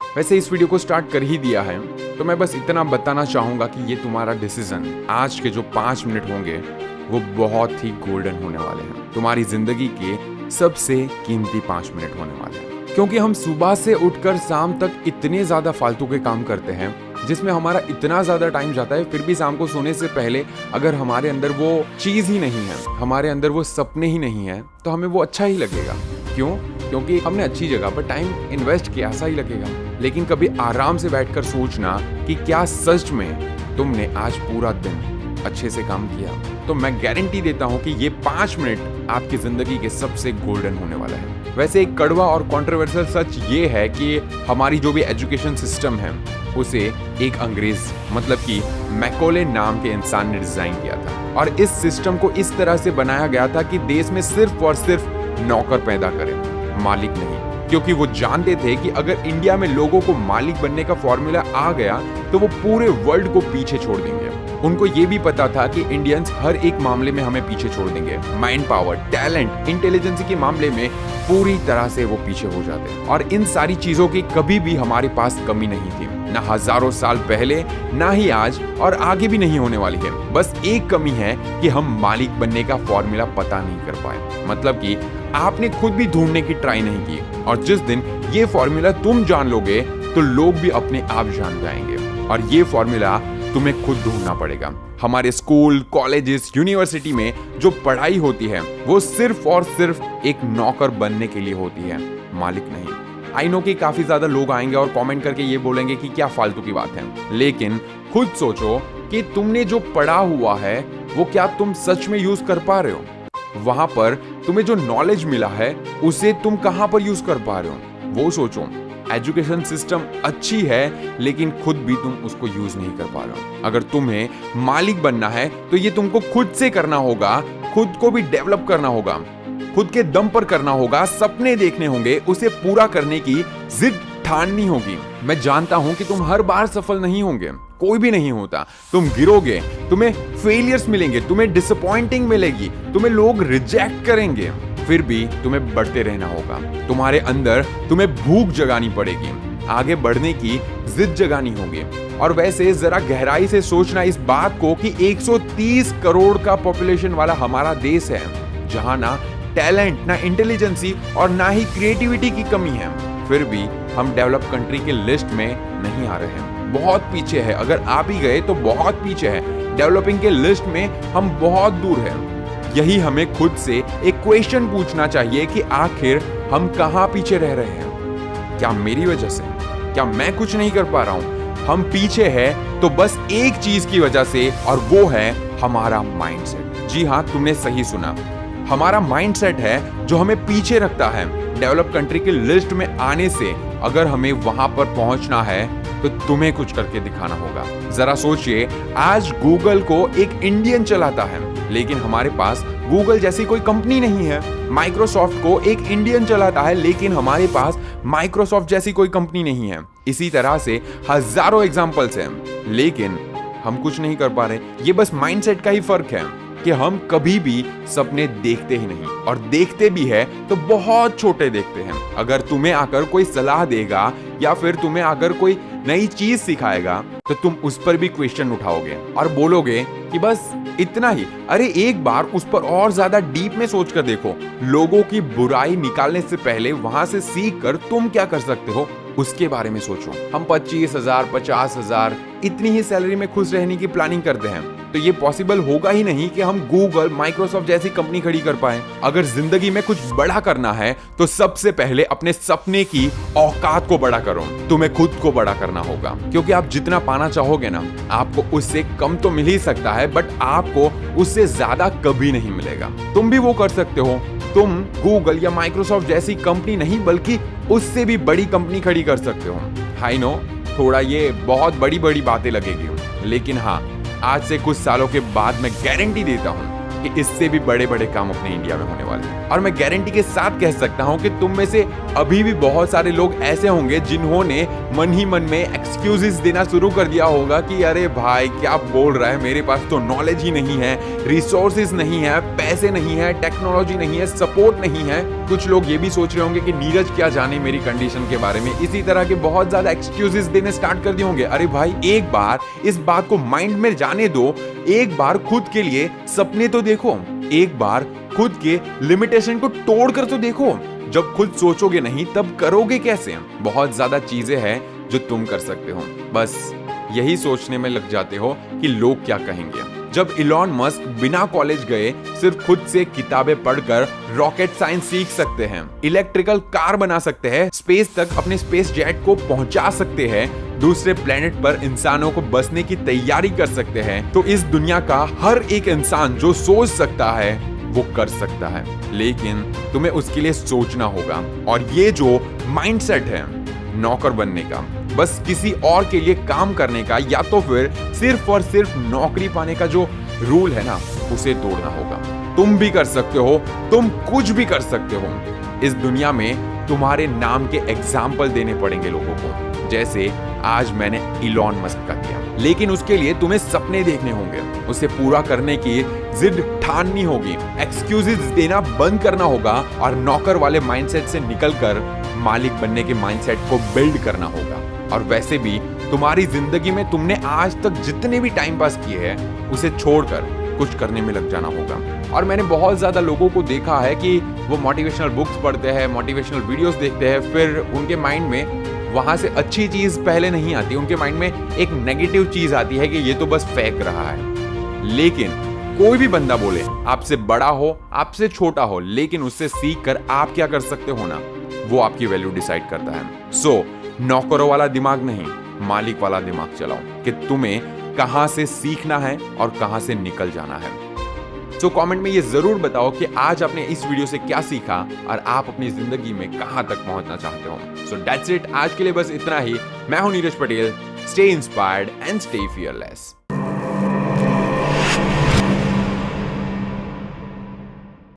वैसे इस वीडियो को स्टार्ट कर ही दिया है तो मैं बस इतना बताना चाहूँगा कि ये तुम्हारा डिसीजन आज के जो 5 मिनट होंगे वो बहुत ही गोल्डन होने वाले हैं। तुम्हारी जिंदगी के सबसे कीमती 5 मिनट होने वाले हैं, क्योंकि हम सुबह से उठकर शाम तक इतने ज्यादा फालतू के काम करते हैं जिसमें हमारा इतना ज्यादा टाइम जाता है, फिर भी शाम को सोने से पहले अगर हमारे अंदर वो चीज ही नहीं है, हमारे अंदर वो सपने ही नहीं है, तो हमें वो अच्छा ही लगेगा। क्यों? क्योंकि हमने अच्छी जगह पर टाइम इन्वेस्ट किया, ऐसा ही लगेगा। लेकिन कभी आराम से बैठकर सोचना कि क्या सच में तुमने आज पूरा दिन अच्छे से काम किया, तो मैं गारंटी देता हूं कि ये 5 मिनट आपकी जिंदगी के सबसे गोल्डन होने वाला है। वैसे एक कड़वा और कंट्रोवर्शियल सच ये है कि हमारी जो भी एजुकेशन सिस्टम है उसे एक अंग्रेज मतलब कि मैकॉले नाम के इंसान ने डिजाइन किया था, और इस सिस्टम को इस तरह से बनाया गया था कि देश में सिर्फ और सिर्फ नौकर पैदा करें, मालिक नहीं। क्योंकि वो जानते थे कि अगर इंडिया में लोगों को मालिक बनने का फॉर्मूला आ गया तो वो पूरे वर्ल्ड को पीछे छोड़ देंगे। उनको ये भी पता था कि इंडियंस हर एक मामले में हमें पीछे छोड़ देंगे, माइंड पावर, टैलेंट, इंटेलिजेंस के मामले में पूरी तरह से वो पीछे हो जाते हैं। और इन सारी चीजों की कभी भी हमारे पास कमी नहीं थी, ना हजारों साल पहले, ना ही आज, और आगे भी नहीं होने वाली है। बस एक कमी है कि हम मालिक बनने का फॉर्मूला पता नहीं कर पाए, मतलब कि आपने खुद भी ढूंढने की ट्राई नहीं की। और जिस दिन ये फॉर्मूला तुम जान लोगे तो लोग भी अपने आप जान जाएंगे, और ये फॉर्मूला तुम्हें खुद ढूंढना पड़ेगा। हमारे स्कूल, कॉलेजेस, यूनिवर्सिटी में जो पढ़ाई होती है वो सिर्फ और सिर्फ एक नौकर बनने के लिए होती है, मालिक नहीं। आई नो कि काफी ज्यादा लोग आएंगे और कमेंट करके ये बोलेंगे कि क्या फालतू की बात है, लेकिन खुद सोचो कि तुमने जो पढ़ा हुआ है वो क्या तुम सच में यूज कर पा रहे हो? वहां पर तुम्हें जो नॉलेज मिला है उसे तुम कहां पर यूज कर पा रहे हो, वो सोचो। एजुकेशन सिस्टम अच्छी है लेकिन खुद भी तुम उसको यूज नहीं कर पा रहे हो। अगर तुम्हें मालिक बनना है तो ये तुमको खुद से करना होगा, खुद को भी डेवलप करना होगा, खुद के दम पर करना होगा, सपने देखने होंगे, उसे पूरा करने की जिद ठाननी होगी। मैं जानता हूं कि तुम हर बार सफल नहीं होंगे, कोई भी नहीं होता। तुम गिरोगे, तुम्हें फेलियर्स मिलेंगे, तुम्हें डिसअपॉइंटिंग मिलेगी, तुम्हें लोग रिजेक्ट करेंगे, फिर भी तुम्हें बढ़ते रहना होगा। तुम्हारे अंदर तुम्हें भूख जगानी पड़ेगी, आगे बढ़ने की जिद जगानी होगी। और वैसे जरा गहराई से सोचना इस बात को कि 130 करोड़ का पॉपुलेशन वाला हमारा देश है, जहां ना टैलेंट, ना इंटेलिजेंसी और ना ही क्रिएटिविटी की कमी है, फिर भी हम डेवलप कंट्री के लिस्ट में नहीं आ रहे हैं, बहुत पीछे है। अगर आ भी गए तो बहुत पीछे है, डेवलपिंग के लिस्ट में हम बहुत दूर हैं। यही हमें खुद से एक क्वेश्चन पूछना चाहिए कि आखिर हम कहां पीछे रह रहे हैं? क्या मेरी वजह से? क्या मैं कुछ नहीं कर पा रहा हूं? हम पीछे हैं तो बस एक चीज की वजह से, और वो है हमारा माइंडसेट। जी हां, तुमने सही सुना, हमारा माइंडसेट है जो हमें पीछे रखता है डेवलप कंट्री की लिस्ट में आने से। अगर हमें वहां पर पहुंचना है तो तुम्हें कुछ करके दिखाना होगा। जरा सोचिए, आज गूगल को एक इंडियन चलाता है लेकिन हमारे पास गूगल जैसी कोई कंपनी नहीं है। माइक्रोसॉफ्ट को एक इंडियन चलाता है लेकिन हमारे पास माइक्रोसॉफ्ट जैसी कोई कंपनी नहीं है। इसी तरह से हजारों एग्जांपल्स हैं, लेकिन हम कुछ नहीं कर पा रहे। ये बस माइंडसेट का ही फर्क है कि हम कभी भी सपने देखते ही नहीं, और देखते भी है तो बहुत छोटे देखते हैं। अगर तुम्हें आकर कोई सलाह देगा या फिर तुम्हें आकर कोई नई चीज सिखाएगा तो तुम उस पर भी क्वेश्चन उठाओगे और बोलोगे कि बस इतना ही। अरे एक बार उस पर और ज्यादा डीप में सोच कर देखो। लोगों की बुराई निकालने से पहले वहां से सीख कर तुम क्या कर सकते हो उसके बारे में सोचो। हम 25,000, 50,000 इतनी ही सैलरी में खुश रहने की प्लानिंग करते हैं, तो ये पॉसिबल होगा ही नहीं कि हम गूगल, माइक्रोसॉफ्ट जैसी कंपनी खड़ी कर पाए। अगर जिंदगी में कुछ बड़ा करना है तो सबसे पहले अपने सपने की औकात को बड़ा करो। तुम्हें खुद को बड़ा करना होगा, क्योंकि आप जितना पाना चाहोगे ना, आपको उससे कम तो मिल ही सकता है, बट आपको उससे ज्यादा कभी नहीं मिलेगा। तुम भी वो कर सकते हो। तुम गूगल या माइक्रोसॉफ्ट जैसी कंपनी नहीं बल्कि उससे भी बड़ी कंपनी खड़ी कर सकते हो। आई नो, थोड़ा ये बहुत बड़ी बड़ी बातें लगेगी, लेकिन हाँ, आज से कुछ सालों के बाद मैं गारंटी देता हूँ कि इससे भी बड़े बड़े काम अपने इंडिया में होने वाले हैं। और मैं गारंटी के साथ कह सकता हूँ कि तुम में से अभी भी बहुत सारे लोग ऐसे होंगे जिन्होंने मन ही मन में एक्सक्यूजेस देना शुरू कर दिया होगा कि अरे भाई क्या बोल रहा है, मेरे पास तो नॉलेज ही नहीं है, रिसोर्सेज नहीं है, पैसे नहीं है, टेक्नोलॉजी नहीं है, सपोर्ट नहीं है, कुछ लोग ये भी सोच रहे होंगे कि नीरज क्या जाने मेरी कंडीशन के बारे में, इसी तरह के बहुत ज्यादा एक्सक्यूजेस देने स्टार्ट कर दिए होंगे। अरे भाई, एक बार इस बात को माइंड में जाने दो, एक बार खुद के लिए सपने तो देखो, एक बार खुद के लिमिटेशन को तोड़ कर तो देखो। जब खुद सोचोगे नहीं तब करोगे कैसे? बहुत ज्यादा चीजें हैं जो तुम कर सकते हो, बस यही सोचने में लग जाते हो कि लोग क्या कहेंगे। जब इलॉन मस्क बिना कॉलेज गए सिर्फ खुद से किताबें पढ़कर रॉकेट साइंस सीख सकते हैं, इलेक्ट्रिकल कार बना सकते हैं, स्पेस तक अपने स्पेस जेट को पहुंचा सकते हैं, दूसरे प्लेनेट पर इंसानों को बसने की तैयारी कर सकते हैं, तो इस दुनिया का हर एक इंसान जो सोच सकता है वो कर सकता है। लेकिन तुम्हें उसके लिए सोचना होगा, और ये जो माइंडसेट है नौकर बनने का, बस किसी और के लिए काम करने का, या तो फिर सिर्फ और सिर्फ नौकरी पाने का जो रूल है ना, उसे तोड़ना होगा। तुम भी कर सकते हो, तुम कुछ भी कर सकते हो। इस दुनिया में तुम्हारे नाम के एग्जाम्पल देने पड़ेंगे लोगों को, जैसे आज मैंने इलॉन मस्क का किया। लेकिन उसके लिए तुम्हें सपने देखने होंगे, उसे पूरा करने की जिद ठाननी होगी, एक्सक्यूजेस देना बंद करना होगा, और नौकर वाले माइंडसेट से निकलकर मालिक बनने के माइंडसेट को बिल्ड करना होगा। और वैसे भी तुम्हारी जिंदगी में तुमने आज तक जितने भी टाइम पास किए हैं उसे छोड़कर कुछ करने में लग जाना होगा। और मैंने बहुत ज्यादा लोगों को देखा है कि वो मोटिवेशनल बुक्स पढ़ते हैं, मोटिवेशनल वीडियोस देखते हैं, फिर उनके माइंड में वहां से अच्छी चीज पहले नहीं आती, उनके माइंड में एक नेगेटिव चीज आती है कि ये तो बस फेंक रहा है। लेकिन कोई भी बंदा बोले, आपसे बड़ा हो, आपसे छोटा हो, लेकिन उससे सीख कर आप क्या कर सकते हो ना, वो आपकी वैल्यू डिसाइड करता है। सो नौकरों वाला दिमाग नहीं, मालिक वाला दिमाग चलाओ कि तुम्हें कहां से सीखना है और कहां से निकल जाना है। सो कमेंट में ये जरूर बताओ कि आज आपने इस वीडियो से क्या सीखा और आप अपनी जिंदगी में कहां तक पहुंचना चाहते हो। सो दैट्स इट, आज के लिए बस इतना ही। मैं हूं Neeraj Patel. Stay inspired and stay fearless.